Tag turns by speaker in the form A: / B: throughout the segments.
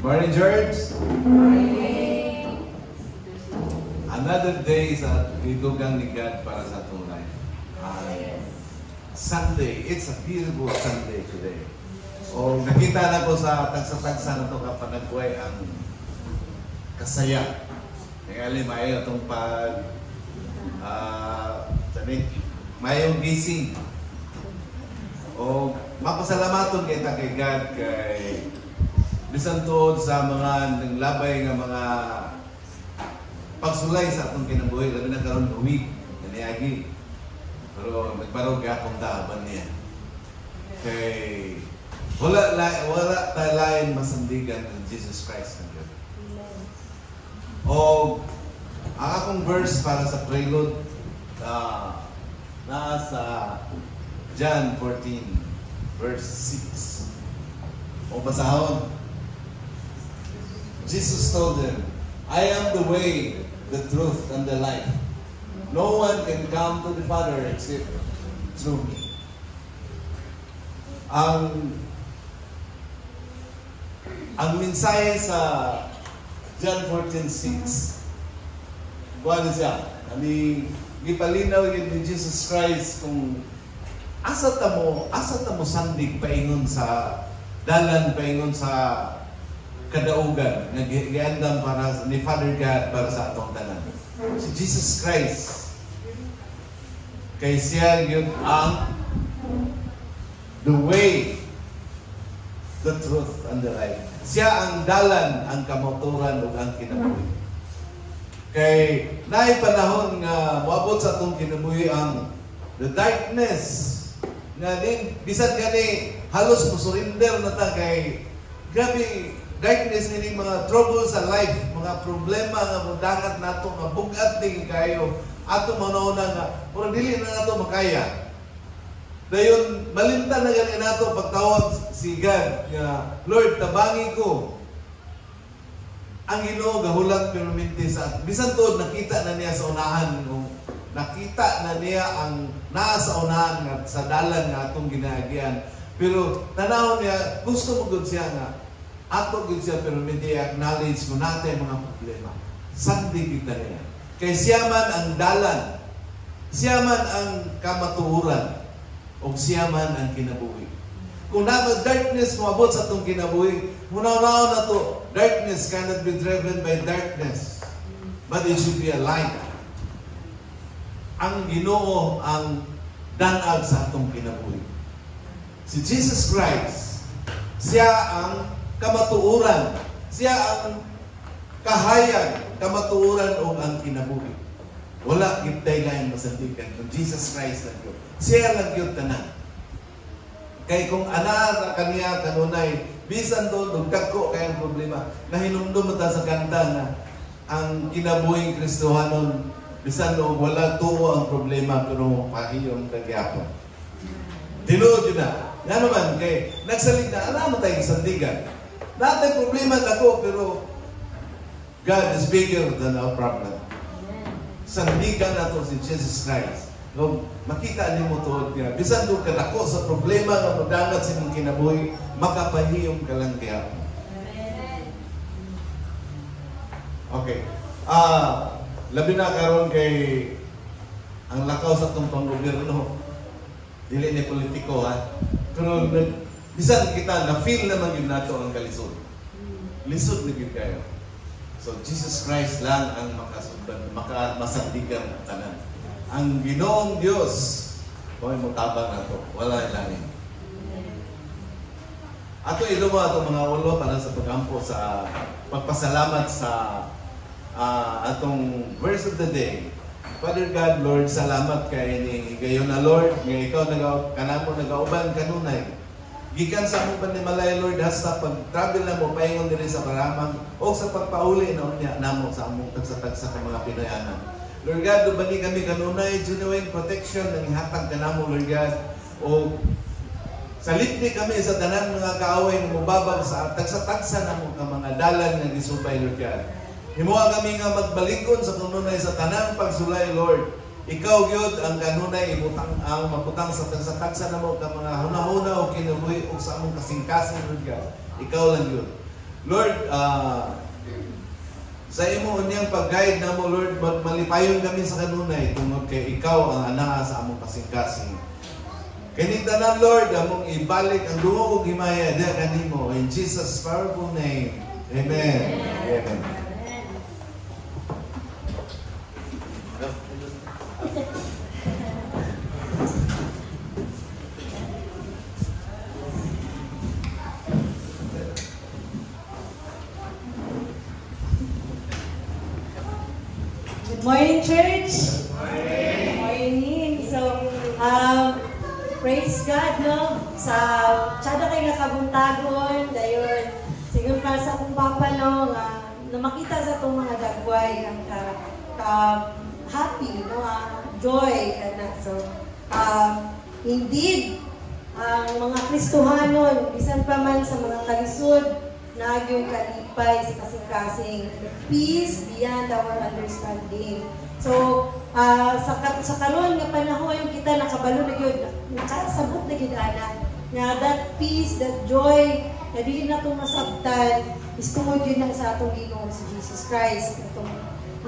A: Morning, George.
B: Morning.
A: Another day sa gidugang ni God para sa atong life. Sunday. It's a beautiful Sunday today. O nakita na ko sa tagsa-tagsa na ito kapag nagkuhay ang kasaya. Ngayon, mayo itong mayong gising. O mapasalamaton kita kay God kay bisan tuod sa mga nanglabay nga mga pagsulay sa atong kinabuhi, labi na karon uwig, naniagi. Pero nagbarog akong taaban niya. Kay wala tayo lain masandigan ng Jesus Christ ng God. O ang akong verse para sa prelude nasa John 14 verse 6. O basahon. Jesus told them, I am the way, the truth, and the life. No one can come to the Father except through me. Ang mensahe sa John 14:6, buwan siya, gipalinaw yun ni Jesus Christ kung asa ta mo sandig paingon sa dalan, paingon sa kadaugan nga giandam para ni Father God para sa atong tanan. Si Jesus Christ kay siya yun ang the way, the truth, and the life. Siya ang dalan, ang kamoturan ug ang kinabuhi. Kay naay panahon nga moabot sa atong kinabuhi ang the darkness nga din bisan gani halos musurrender na ta kay grabe darkness meaning mga trouble sa life, mga problema nga mudangat nato nga bugat din kayo ato manawna nga pero dili na nato makaya. Dayon malimtan na gani nato pagtawag si God nga Lord tabangi ko. Ang Ginoo gahulat permanente sa bisan tuod nakita na niya sa unahan nakita na niya ang naa sa unahan nga sa dalan nga atong ginaagian. Pero tanaw niya gusto mo gud siya nga ato gud siya pero hindi acknowledge ko natin mga problema. Sandi kita niya. Kay siya man ang dalan, siya man ang kamatuoran, o siya man ang kinabuhi. Kung naman darkness moabot sa itong kinabuhi, munaw-naw na to, darkness cannot be driven by darkness, but it should be a light. Ang Ginoo ang danag sa itong kinabuhi. Si Jesus Christ, siya ang kamatuoran. Siya ang kahayag, kamatuoran o ang kinabuhi. Wala kitay lain masandigan kung Jesus Christ lang yun. Siya lang yun tanan. Kay kung ana kaniya kanunay, bisan doon, dagko kayang problema, nahinumdum ta sa kanta na ang kinabuhing Kristohanon, bisan doon, wala tuo ang problema, pero pahiyong kagyapon. Tinuod yun na. Nga naman, kay nagsalig na, alam mo tayong sandigan. Natin problema ako, pero God is bigger than our problem. Sandigan nato si Jesus Christ. Kung makita niyo mo tuod niya, bisan doon ka nako sa problema nga magdangat sa mong kinabuhi, makapahiyong ka lang kaya. Okay. Labi na karon kay ang lakaw sa itong panggobyerno. Dili ni politiko ha. Pero bisan kita na-feel naman yun nato ang kalisod. Lisod na yun kayo. So, Jesus Christ lang ang masandigan ang tanan. Ang Ginoong Diyos, kung ay mutabang na ito, wala langin. Ato ilumo ato mga ulo para sa pagampo sa pagpasalamat sa atong verse of the day. Father God, Lord, salamat kay ni gayon na Lord, nga ikaw kanamo nagauban kanunay. Gikan sa among panimalay, Lord, hasta pag-travel na mo, paingon din sa paramang o sa pagpauli na unya namo sa among tagsa-tagsa ng mga Pinoyanan. Lord God, dubani kami kanunay, genuine protection ng ihatag kanamo, Lord God. O salipni kami sa tanan mga kaaway ng mubabag sa tagsa-tagsa na mo ka mga dalan nga gisubay, Lord God. Himuha kami nga magbalikon sa kanunay sa tanang pagsulay, Lord. Ikaw gyud ang kanunay ibutang ang maputang sa tagsa na mo ka mga hunahuna o kinabuhi o sa among kasing-kasing Lord God. Ikaw lang gyud. Lord, sa imo unyang pag-guide na mo, Lord, malipayon kami sa kanunay tungod kay ikaw ang anaa sa among kasing-kasing. Kini tanan, Lord, among ibalik ang dungo ug himaya diha kanimo in Jesus' powerful name. Amen. Amen.
B: Good morning, church. Good morning. So, praise God, no? Sa tsada kay nakabuntagon, dayon. Siguro para sa akong papa, no? Na makita sa itong mga dagway, ang happy, no? Joy, kana. So, indeed, ang mga Kristohanon, bisan pa man sa mga kalisod, nagyo'y kalipay sa kasing-kasing peace beyond our understanding. So, sa karon nga panahon, kita nakabalo na yun, nakasabot na yun, anak, na that peace, that joy, na di na itong masabtan, is tungod yun lang sa atong Ginoo si Jesus Christ, itong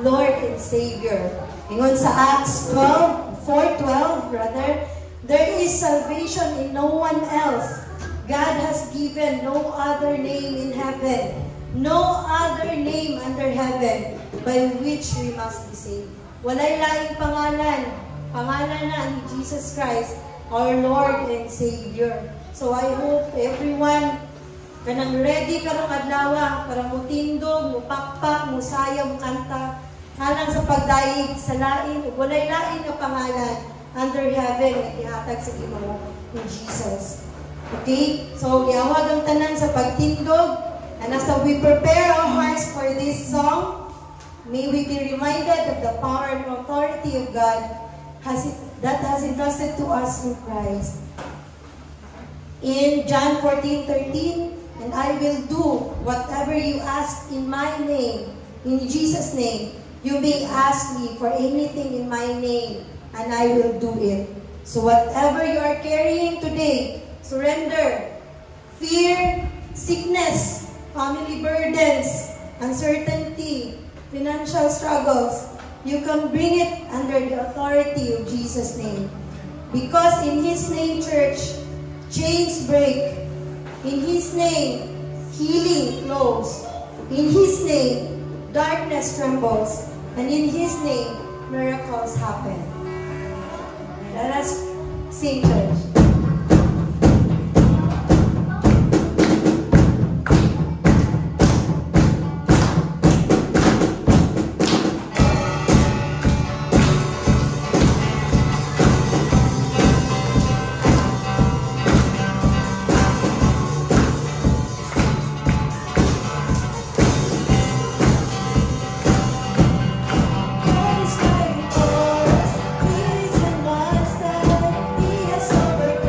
B: Lord and Savior. Ingon sa Acts 4:12, brother, there is salvation in no one else. God has given no other name in heaven, no other name under heaven by which we must be saved. Walay laing pangalan na ni Jesus Christ, our Lord and Savior. So I hope everyone kanang ready karong adlaw para mutindog, mupakpak, musaya, mukanta, kanang sa pagdaig sa lain, walay laing na pangalan under heaven na ihatag sa Ginoo ni Jesus. Okay? So, iawag ang tanan sa pagtindog. And as we prepare our hearts for this song, may we be reminded of the power and authority of God that has entrusted to us through Christ. In John 14:13, and I will do whatever you ask in my name, in Jesus' name. You may ask me for anything in my name, and I will do it. So whatever you are carrying today, surrender. Fear, sickness, family burdens, uncertainty, financial struggles, you can bring it under the authority of Jesus' name. Because in His name, church, chains break. In His name, healing flows. In His name, darkness trembles. And in His name, miracles happen. Let us sing, church.
C: God is fighting for us. He is the master. He has overcome.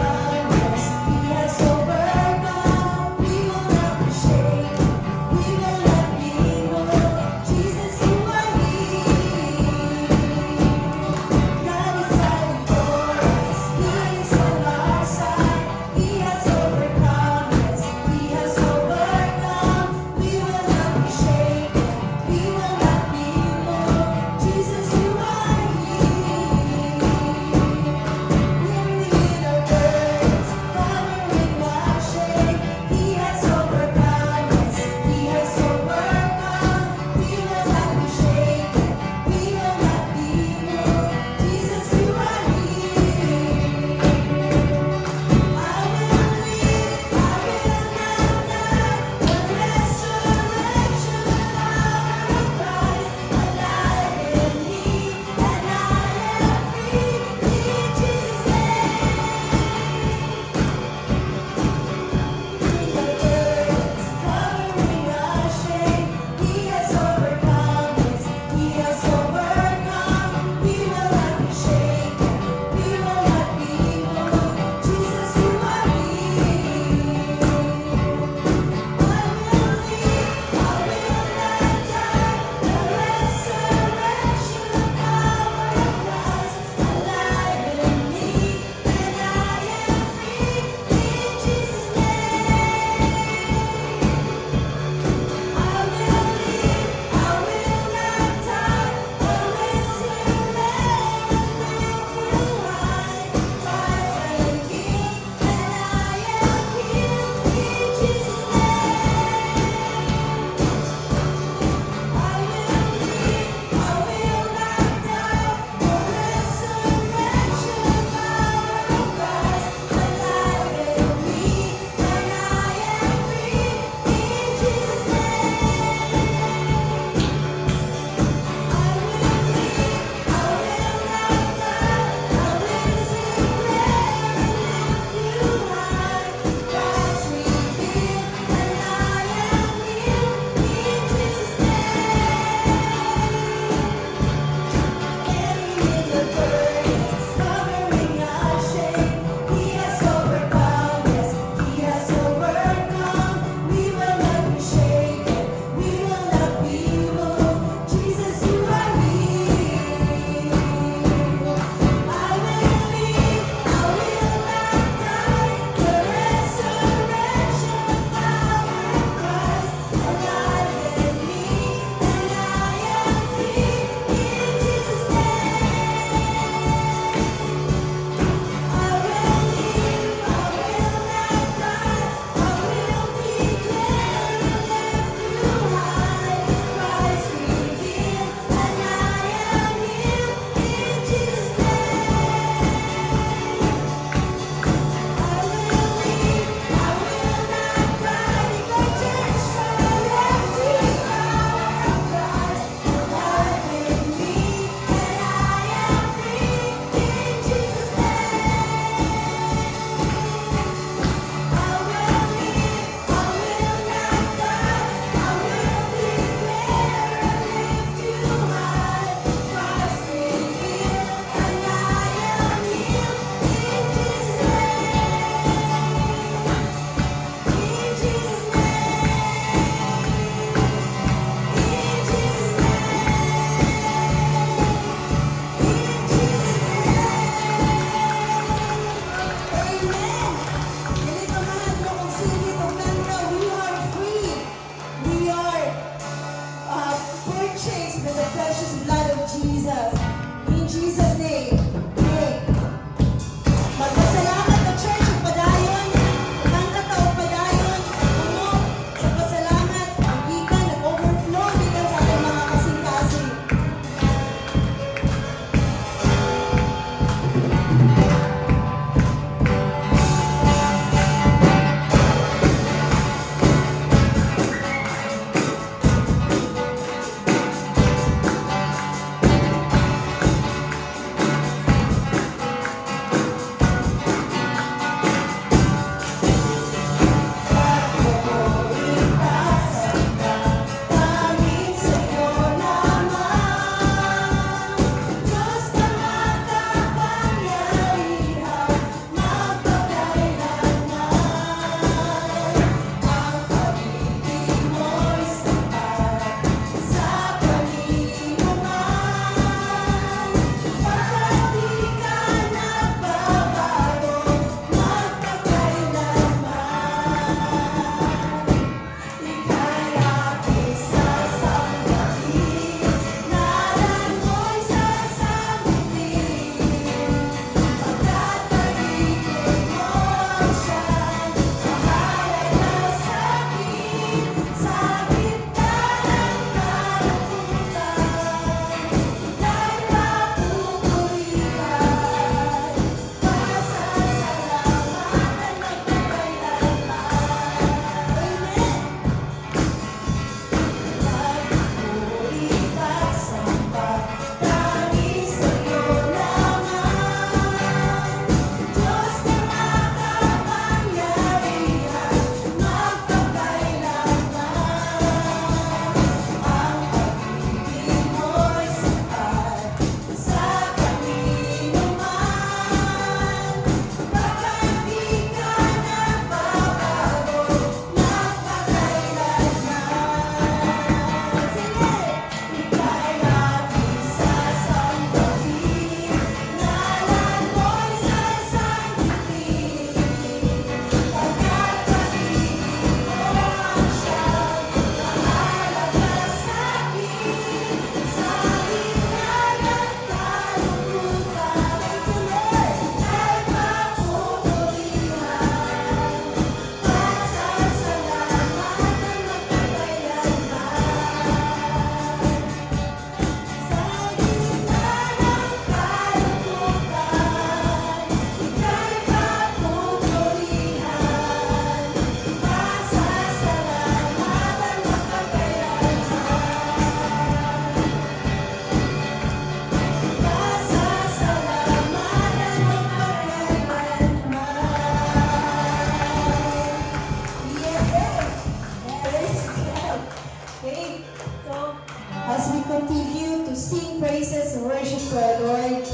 B: Okay, so as we continue to sing praises and worship to our Lord,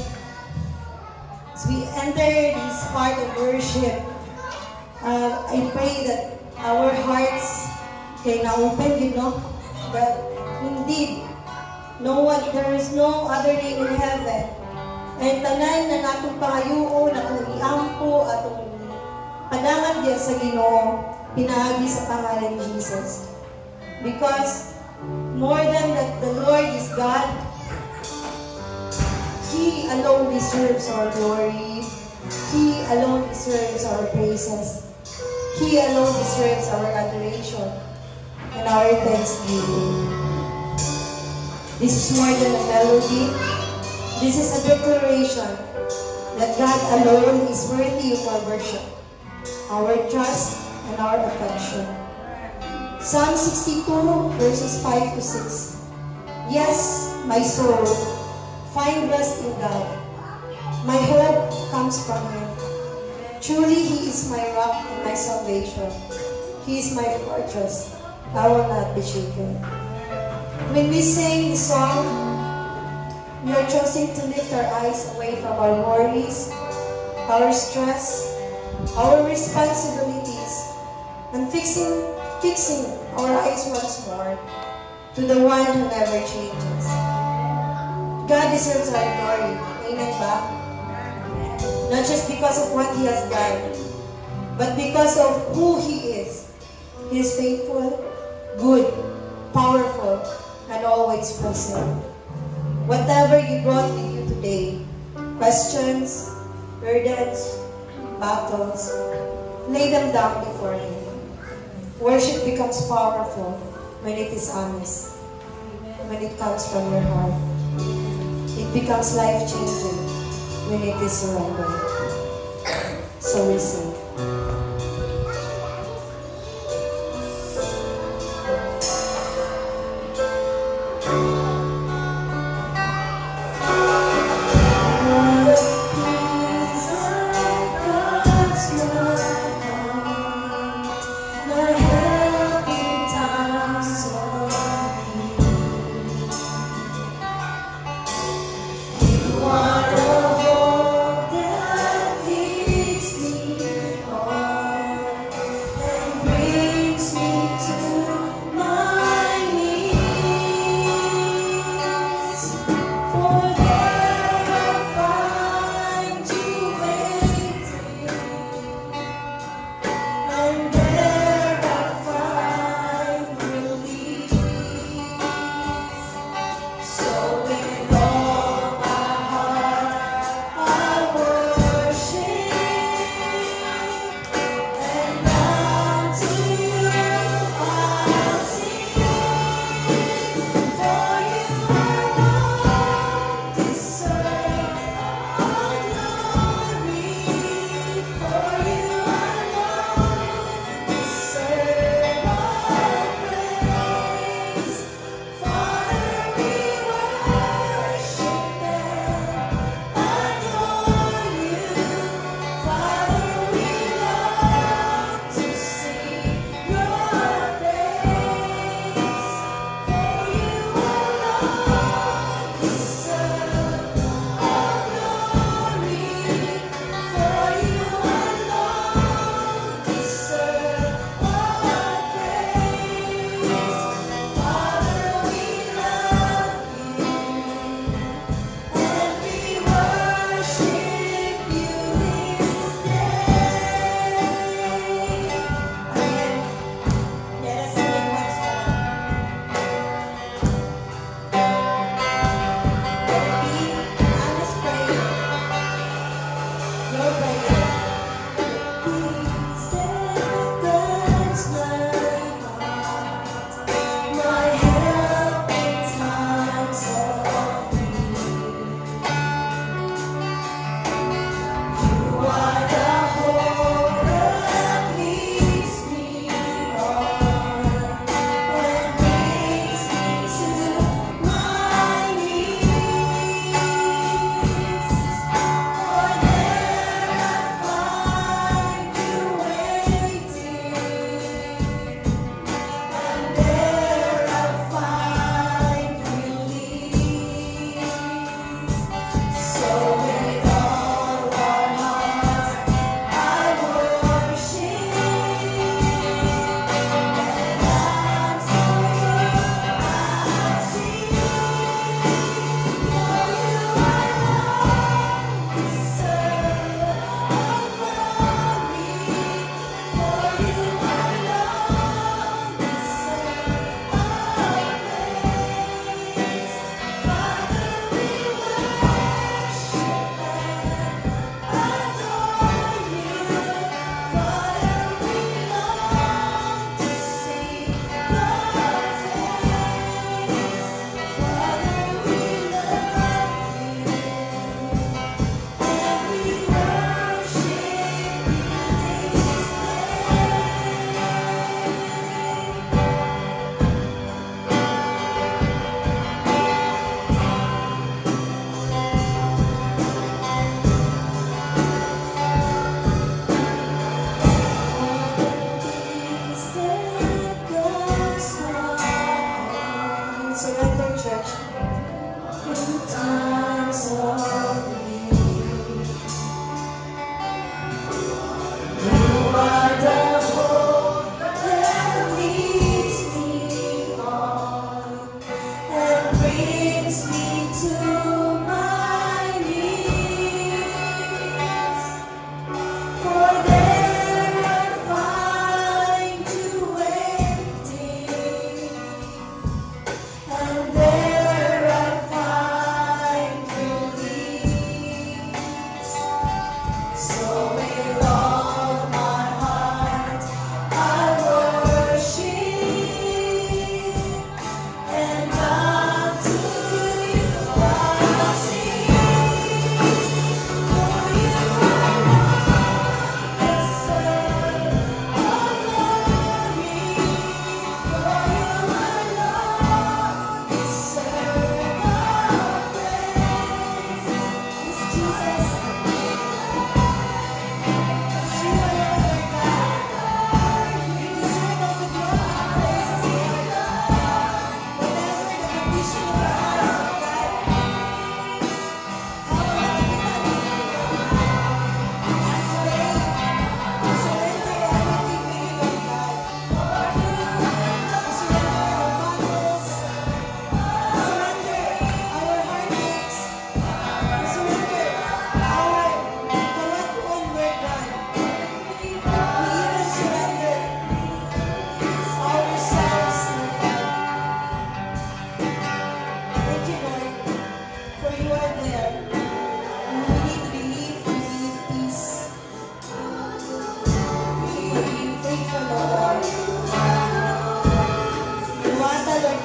B: as we enter this part of worship, I pray that our hearts can open, that indeed, there is no other name in heaven. And tanan na natong pangayuon, atong iampo, atong panangan diya sa Ginoo, pinaagi sa pangalan ni Jesus. Because more than that the Lord is God, He alone deserves our glory. He alone deserves our praises. He alone deserves our adoration and our thanksgiving. This is more than a melody. This is a declaration that God alone is worthy of our worship, our trust, and our affection. Psalm 62, verses 5 to 6. Yes, my soul, find rest in God. My hope comes from Him. Truly, He is my rock and my salvation. He is my fortress. I will not be shaken. When we sing the song, we are choosing to lift our eyes away from our worries, our stress, our responsibilities, and fixing our eyes once more to the one who never changes. God deserves our glory. Amen ba? Not just because of what He has done, but because of who He is. He is faithful, good, powerful, and always present. Whatever you brought with you today, questions, burdens, battles, lay them down before Him. Worship becomes powerful when it is honest, when it comes from your heart. It becomes life-changing when it is surrendered. So we sing.
C: What a hope that leads me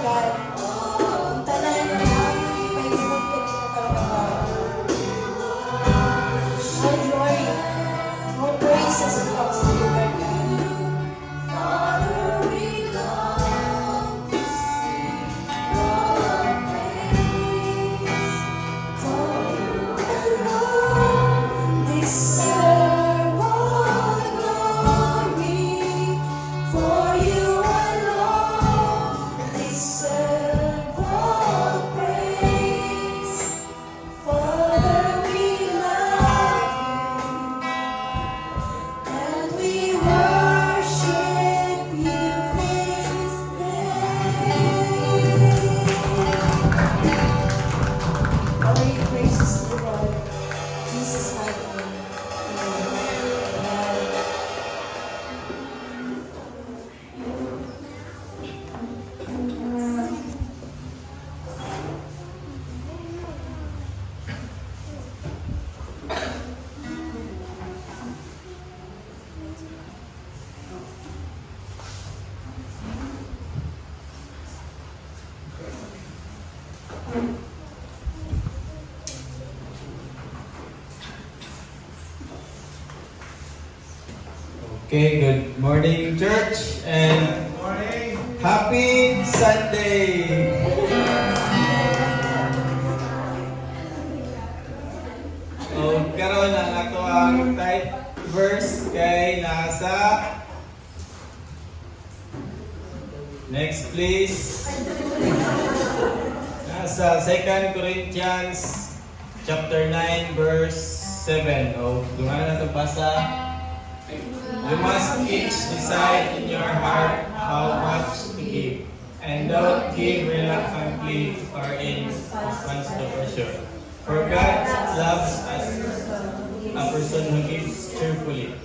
B: God. Ang tanan na paisod ka dito karapatan. All glory, all praises belongs to you, Lord God. Father, we long to see your face. For you alone deserve all glory. For you alone deserve all praise. Father, we love you and we worship you this day. All your praises to the Lord. Jesus' mighty name. Amen.
C: Okay, good morning, church, and happy Sunday! O, karon ang ato ang type verse kay nasa next please. Nasa 2 Corinthians chapter 9 verse 7. O, dumana na ito basa. You must each decide in your heart how much to give, and don't give reluctantly or in response to pressure. For God loves us, a person who gives cheerfully.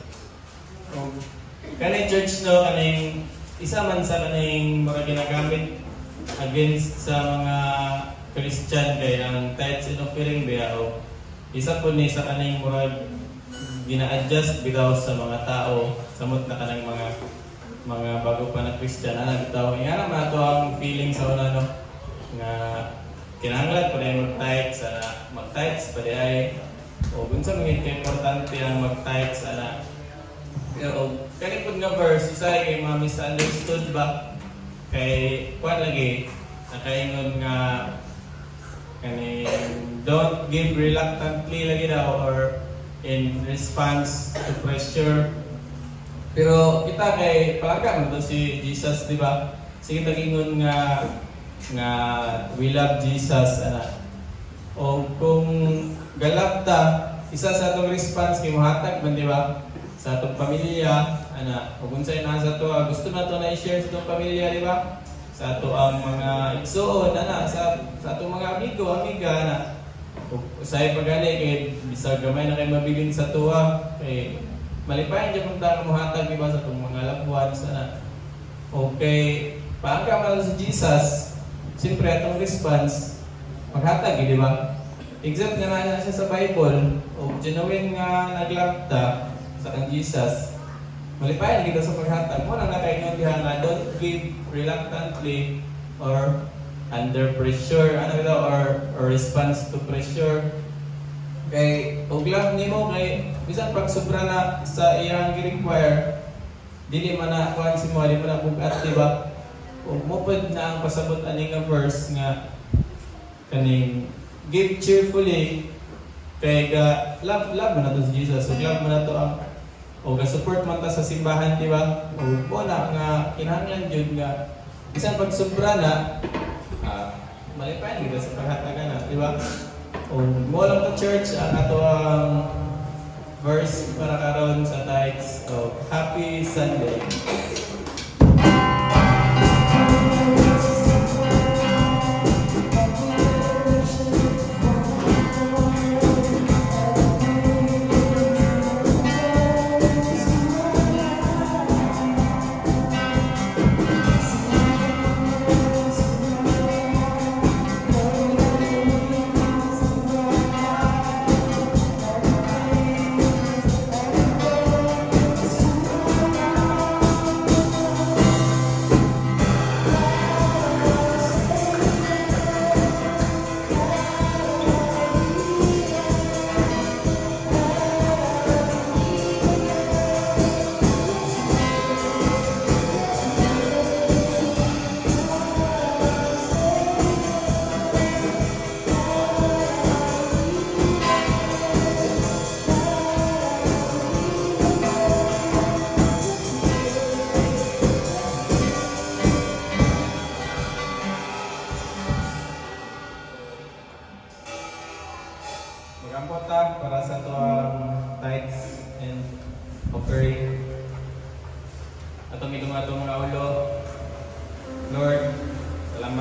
C: Kaning church no, kaning isa man sa kaning mga ginagamit against sa mga Christian kay ang tithes and offering biya o isa po ni sa kaning murag gina-adjust bitaw sa mga tao samot na kanang mga bago pa na Christian ana bitaw nga naman ato ang feeling sa una no nga kinahanglan pa rin mag-tithes ana mag-tithes pa rin ay o unsa mga importante ang mag-tithes ana o kani pud nga verse isa kay mga misunderstood ba kay kuan lagi nakaingon nga kani don't give reluctantly lagi daw or in response to pressure. Pero kita kay palaga man to si Jesus, di ba? Sige tagingon nga we love Jesus ana. O kung galap ta, isa sa atong response kay mohatag man di ba? Sa atong pamilya ana. O kung sa nasa to gusto na to na i-share sa atong pamilya di ba? Sa ato ang mga igsoon ana sa atong mga amigo, amiga ana. Usay pagani kay bisag gamay na kay mabilin sa tuwa kay malipayan jud man ta mohatag di ba sa tong mga loved ones ana. Okay, paangka man si Jesus, siyempre atong response maghatag di ba? Exact nga na siya sa Bible o genuine nga naglabta sa kang Jesus. Malipayan kita sa paghatag mo na nakaingon diha nga don't give reluctantly or under pressure, ano ito, or response to pressure. Kay, uglang nimo kay, bisan pag sobra na sa iyang gi-require, dili man na kuhan si mo, di man na bugat, di ba? O mupod na ang pasabot aning nga verse nga, kaning, give cheerfully, kay love man na to si Jesus, o love man na to ang, o support man ta sa simbahan, di ba? O po na nga, kinahanglan yun nga, bisan pag sobra na, malipayan kita sa paghatagan na, di ba? O mo lang to church ang ato ang verse para karon sa tithes. So, happy Sunday.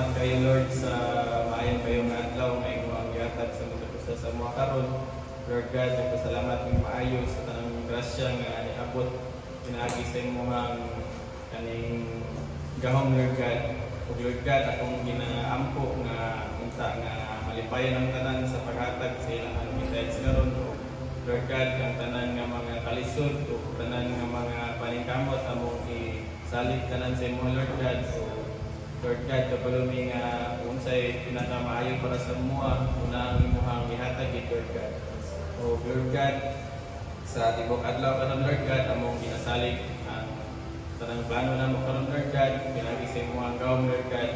C: salamat kayo Lord sa maayong kayong adlaw may mga gihatag sa mga usa sa mga karon. Lord God, nagpasalamat ng maayo sa tanang grasya nga niabot pinaagi sa imong kaning gahom Lord God. Ug Lord God, akong ginaampo nga unta nga malipayan ang tanan sa paghatag sa ilang gitayad sinaron. Lord God, ang tanan nga mga kalisod o tanan nga mga paningkamot among isalig tanan sa imong Lord God. So Lord God, kapalumi nga unsay pinakamaayo para sa mua, una ang imuhang ihatag Lord God. O Lord God, sa tibok adlaw karon Lord God, among ginasalig ang tanang plano namo karon Lord God, pinagi sa imuhang gawom Lord God.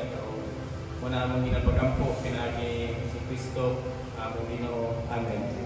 C: Muna among ginapagampo pinagi si Kristo among Ginoo. Amen.